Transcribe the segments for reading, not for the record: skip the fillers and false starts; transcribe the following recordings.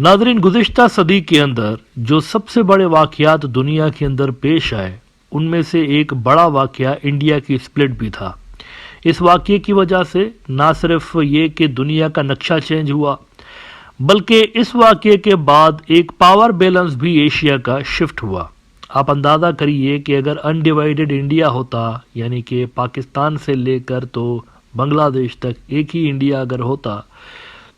Nadreen, गुज़िश्ता सदी के अंदर जो सबसे बड़े वाक़यात दुनिया के अंदर पेश आए उनमें से एक बड़ा वाक़या इंडिया की स्प्लिट भी था। इस वाक़ये की वजह से ना सिर्फ ये कि दुनिया का नक्शा चेंज हुआ, बल्कि इस वाक़ये के बाद एक पावर बैलेंस भी एशिया का शिफ्ट हुआ। आप अंदाज़ा करिए कि अगर अनडिवाइडेड इंडिया होता, यानी कि पाकिस्तान से लेकर तो बांग्लादेश तक एक ही इंडिया अगर होता,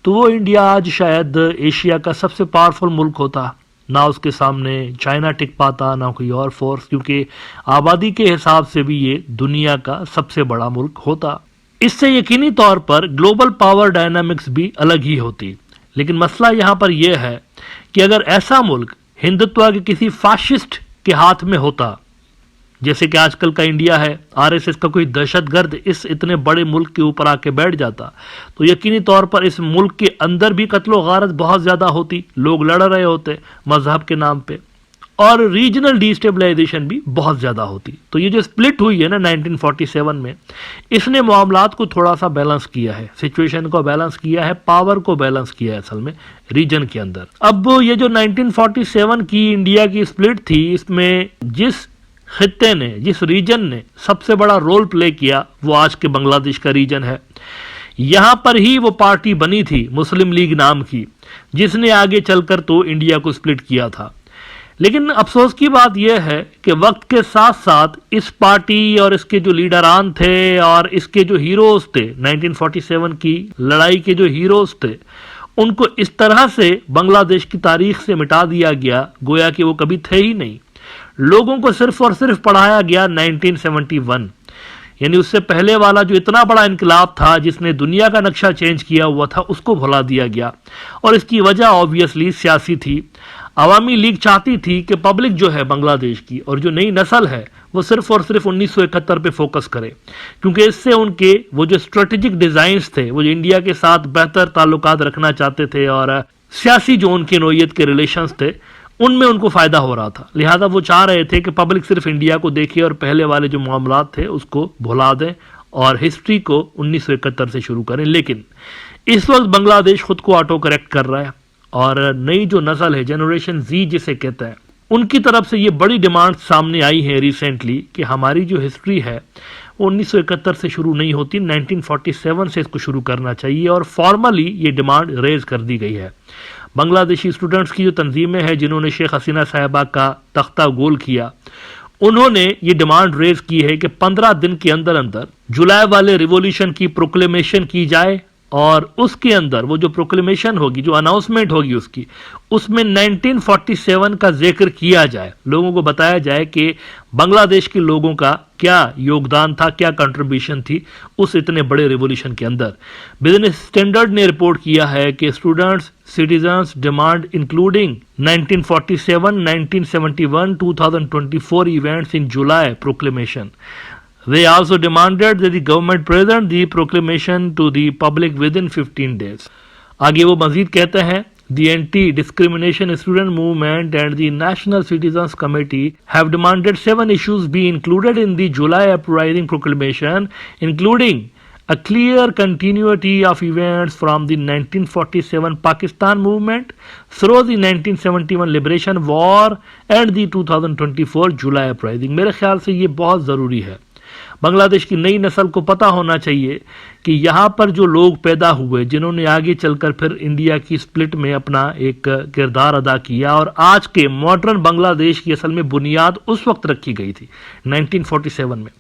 तो वो इंडिया आज शायद एशिया का सबसे पावरफुल मुल्क होता। ना उसके सामने चाइना टिक पाता, ना कोई और फोर्स, क्योंकि आबादी के हिसाब से भी ये दुनिया का सबसे बड़ा मुल्क होता। इससे यकीनी तौर पर ग्लोबल पावर डायनामिक्स भी अलग ही होती। लेकिन मसला यहाँ पर यह है कि अगर ऐसा मुल्क हिंदुत्व के किसी फाशिस्ट के हाथ में होता, जैसे कि आजकल का इंडिया है, आरएसएस का कोई दहशतगर्द इस इतने बड़े मुल्क के ऊपर आके बैठ जाता, तो यकीनी तौर पर इस मुल्क के अंदर भी कत्लो गारत बहुत ज़्यादा होती, लोग लड़ रहे होते मजहब के नाम पे, और रीजनल डिस्टेबलाइजेशन भी बहुत ज़्यादा होती। तो ये जो स्प्लिट हुई है ना 1947 में, इसने मामलात को थोड़ा सा बैलेंस किया है, सिचुएशन को बैलेंस किया है, पावर को बैलेंस किया है असल में रीजन के अंदर। अब ये जो 1947 की इंडिया की स्प्लिट थी, इसमें जिस खित्ते ने, जिस रीजन ने सबसे बड़ा रोल प्ले किया वो आज के बांग्लादेश का रीजन है। यहां पर ही वो पार्टी बनी थी मुस्लिम लीग नाम की, जिसने आगे चलकर तो इंडिया को स्प्लिट किया था। लेकिन अफसोस की बात यह है कि वक्त के साथ साथ इस पार्टी और इसके जो लीडरान थे और इसके जो हीरोज थे, 1947 की लड़ाई के जो हीरोज थे, उनको इस तरह से बांग्लादेश की तारीख से मिटा दिया गया गोया कि वो कभी थे ही नहीं। लोगों को सिर्फ और सिर्फ पढ़ाया गया 1971, यानी उससे पहले वाला जो इतना बड़ा इनकलाब था जिसने दुनिया का नक्शा चेंज किया हुआ था, उसको भुला दिया गया। और इसकी वजह ऑब्वियसली सियासी थी। अवामी लीग चाहती थी कि पब्लिक जो है बांग्लादेश की और जो नई नस्ल है वो सिर्फ और सिर्फ 1971 पे फोकस करे, क्योंकि इससे उनके वो जो स्ट्रेटेजिक डिजाइन्स थे, वो जो इंडिया के साथ बेहतर ताल्लुकात रखना चाहते थे और सियासी जो उनकी नोयत के रिलेशंस थे, उनमें उनको फायदा हो रहा था। लिहाजा वो चाह रहे थे कि पब्लिक सिर्फ इंडिया को देखे और पहले वाले जो मामलात थे उसको भुला दें और हिस्ट्री को 1971 से शुरू करें। लेकिन इस वक्त बांग्लादेश खुद को ऑटो करेक्ट कर रहा है और नई जो नस्ल है, जनरेशन जी जिसे कहते हैं, उनकी तरफ से ये बड़ी डिमांड सामने आई है रिसेंटली कि हमारी जो हिस्ट्री है वो 1971 से शुरू नहीं होती, 1947 से इसको शुरू करना चाहिए। और फॉर्मली ये डिमांड रेज कर दी गई है। बांग्लादेशी स्टूडेंट्स की जो तंजीमें हैं जिन्होंने शेख हसीना साहिबा का तख्ता गोल किया, उन्होंने ये डिमांड रेज की है कि 15 दिन के अंदर अंदर जुलाई वाले रिवॉल्यूशन की प्रोक्लेमेशन की जाए और उसके अंदर वो जो प्रोक्लेमेशन होगी, जो अनाउंसमेंट होगी उसकी, उसमें 1947 का जिक्र किया जाए, लोगों को बताया जाए कि बांग्लादेश के लोगों का क्या योगदान था, क्या कंट्रीब्यूशन थी उस इतने बड़े रिवॉल्यूशन के अंदर। बिजनेस स्टैंडर्ड ने रिपोर्ट किया है कि students citizens demand including 1947, 1971, 2024 events in July proclamation. They also demanded that the government present the proclamation to the public within 15 days. आगे वो मजीद कहते हैं, The Anti-Discrimination Student Movement and the National Citizens Committee have demanded 7 issues be included in the July uprising proclamation, including a clear continuity of events from the 1947 Pakistan movement through the 1971 Liberation War and the 2024 July uprising. मेरे ख्याल से ये बहुत ज़रूरी है। बांग्लादेश की नई नस्ल को पता होना चाहिए कि यहाँ पर जो लोग पैदा हुए, जिन्होंने आगे चलकर फिर इंडिया की स्प्लिट में अपना एक किरदार अदा किया और आज के मॉडर्न बांग्लादेश की असल में बुनियाद उस वक्त रखी गई थी 1947 में।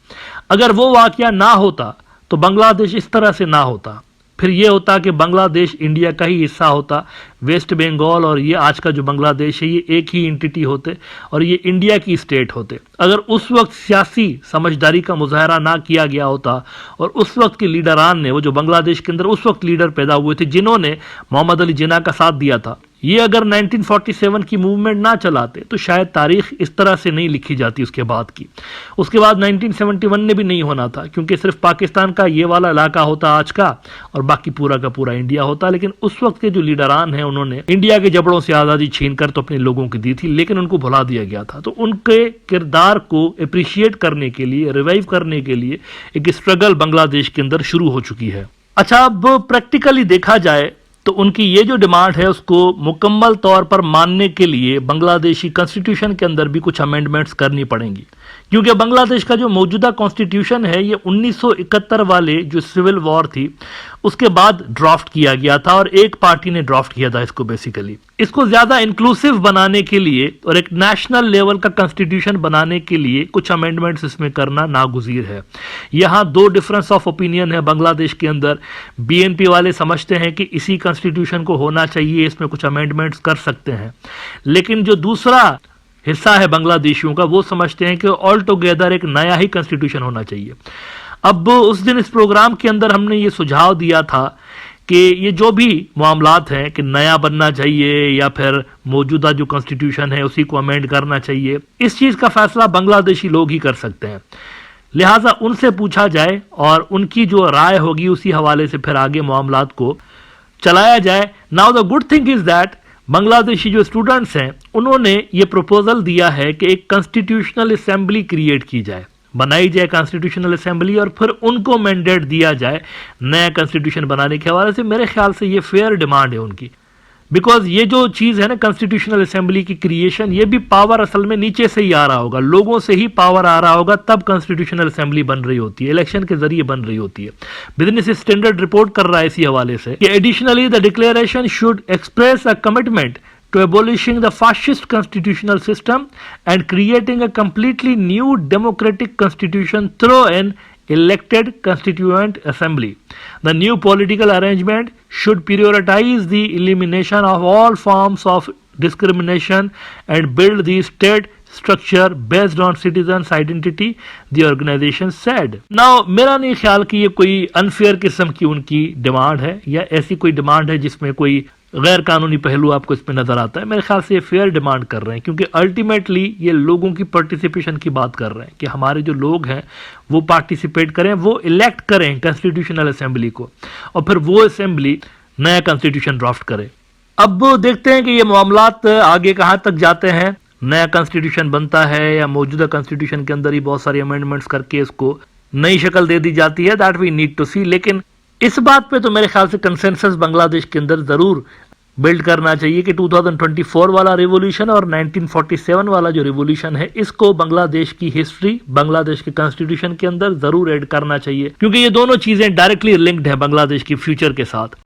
अगर वो वाकया ना होता तो बांग्लादेश इस तरह से ना होता, फिर ये होता कि बांग्लादेश इंडिया का ही हिस्सा होता, वेस्ट बंगाल और ये आज का जो बांग्लादेश है ये एक ही एंटिटी होते और ये इंडिया की स्टेट होते। अगर उस वक्त सियासी समझदारी का मुजाहरा ना किया गया होता और उस वक्त के लीडरान ने, वो जो बांग्लादेश के अंदर उस वक्त लीडर पैदा हुए थे जिन्होंने मोहम्मद अली जिन्ना का साथ दिया था, ये अगर 1947 की मूवमेंट ना चलाते तो शायद तारीख इस तरह से नहीं लिखी जाती उसके बाद की। उसके बाद 1971 ने भी नहीं होना था, क्योंकि सिर्फ पाकिस्तान का ये वाला इलाका होता आज का और बाकी पूरा का पूरा इंडिया होता। लेकिन उस वक्त के जो लीडरान हैं उन्होंने इंडिया के जबड़ों से आज़ादी छीन कर तो अपने लोगों की दी थी, लेकिन उनको भुला दिया गया था। तो उनके किरदार को अप्रिशिएट करने के लिए, रिवाइव करने के लिए एक स्ट्रगल बांग्लादेश के अंदर शुरू हो चुकी है। अच्छा, अब प्रैक्टिकली देखा जाए تو ان کی یہ جو ڈیمانڈ ہے اس کو مکمل طور پر ماننے کے لیے بنگلہ دیشی کانسٹیٹیوشن کے اندر بھی کچھ امینڈمنٹس کرنی پڑیں گی، کیونکہ بنگلہ دیش کا جو موجودہ کانسٹیٹیوشن ہے یہ 1971 والے جو سول وار تھی اس کے بعد ڈرافٹ کیا گیا تھا، اور ایک پارٹی نے ڈرافٹ کیا تھا اس کو بیسیکلی اس کو زیادہ انکلوسیو بنانے کے لیے اور ایک نیشنل لیول کا کانسٹیٹیوشن بنانے کے لیے کچھ امینڈمنٹس اس میں کرنا ناگزیر ہے۔ یہاں دو ڈفرنس آف اوپینین ہے بنگلہ دیش کے اندر، بی این پی والے سمجھتے ہیں کہ اسی کانسٹیٹیوشن کو ہونا چاہیے، اس میں کچھ امینڈمنٹس کر سکتے ہیں، لیکن جو دوسرا حصہ ہے بنگلہ دیشیوں کا وہ سمجھتے ہیں کہ آل ٹوگیدر ایک نیا ہی کانسٹیٹیوشن ہونا چاہیے۔ اب اس دن اس پروگرام کے اندر ہم نے یہ سجھاؤ دیا تھا کہ یہ جو بھی معاملات ہیں کہ نیا بننا چاہیے یا پھر موجودہ جو کانسٹیٹیوشن ہے اسی کو امینڈ کرنا چاہیے، اس چیز کا فیصلہ بنگلہ دیشی لوگ ہی کر سکتے ہیں، لہٰذا ان سے پوچھا جائے اور ان کی جو رائے ہوگی اسی حوالے سے پھر آگے معاملات کو چلایا جائے۔ Now the good thing is that Bangladeshi جو اسٹوڈنٹس ہیں انہوں نے یہ پروپوزل دیا ہے کہ ایک کانسٹیٹیوشنل اسمبلی کریٹ کی جائے، بنائی جائے کانسٹیٹیوشنل اسمبلی، اور پھر ان کو مینڈیٹ دیا جائے نیا کانسٹیٹیوشن بنانے کے حوالے سے۔ میرے خیال سے یہ فیئر ڈیمانڈ ہے ان کی، بیکاز یہ جو چیز ہے نا کانسٹیٹیوشنل اسمبلی کی کریشن، یہ بھی پاور اصل میں نیچے سے ہی آ رہا ہوگا، لوگوں سے ہی پاور آ رہا ہوگا، تب کانسٹیٹیوشنل اسمبلی بن رہی ہوتی ہے، الیکشن کے ذریعے بن رہی ہوتی ہے۔ بزنس اسٹینڈرڈ رپورٹ کر رہا ہے اسی حوالے سے کہ additionally the declaration should express a commitment to abolishing the fascist constitutional system and creating a completely new democratic constitution through an elected constituent assembly. The new political arrangement should prioritize the elimination of all forms of discrimination and build the state structure based on citizens' identity, the organization said. Now میرا نہیں خیال کہ یہ کوئی unfair قسم کی ان کی demand ہے یا ایسی کوئی ڈیمانڈ ہے جس میں کوئی غیر قانونی پہلو آپ کو اس میں نظر آتا ہے۔ میرے خیال سے یہ فیئر ڈیمانڈ کر رہے ہیں، کیونکہ الٹیمیٹلی یہ لوگوں کی پارٹیسپیشن کی بات کر رہے ہیں کہ ہمارے جو لوگ ہیں وہ پارٹیسپیٹ کریں، وہ الیکٹ کریں کانسٹیٹیوشنل اسمبلی کو، اور پھر وہ اسمبلی نیا کانسٹیٹیوشن ڈرافٹ کرے۔ اب دیکھتے ہیں کہ یہ معاملات آگے کہاں تک جاتے ہیں، نیا کانسٹیٹیوشن بنتا ہے یا موجودہ کانسٹیٹیوشن کے اندر ہی بہت ساری امینڈمنٹس کر کے اس کو نئی شکل دے دی جاتی ہے، دیٹ وی نیڈ ٹو سی۔ لیکن اس بات پہ تو میرے خیال سے کنسنسس بنگلہ دیش کے اندر ضرور بلڈ کرنا چاہیے کہ 2024 والا ریولیوشن اور 1947 والا جو ریولیوشن ہے اس کو بنگلہ دیش کی ہسٹری، بنگلہ دیش کے کانسٹیٹیوشن کے اندر ضرور ایڈ کرنا چاہیے، کیونکہ یہ دونوں چیزیں ڈائریکٹلی لنکڈ ہیں بنگلہ دیش کی فیوچر کے ساتھ۔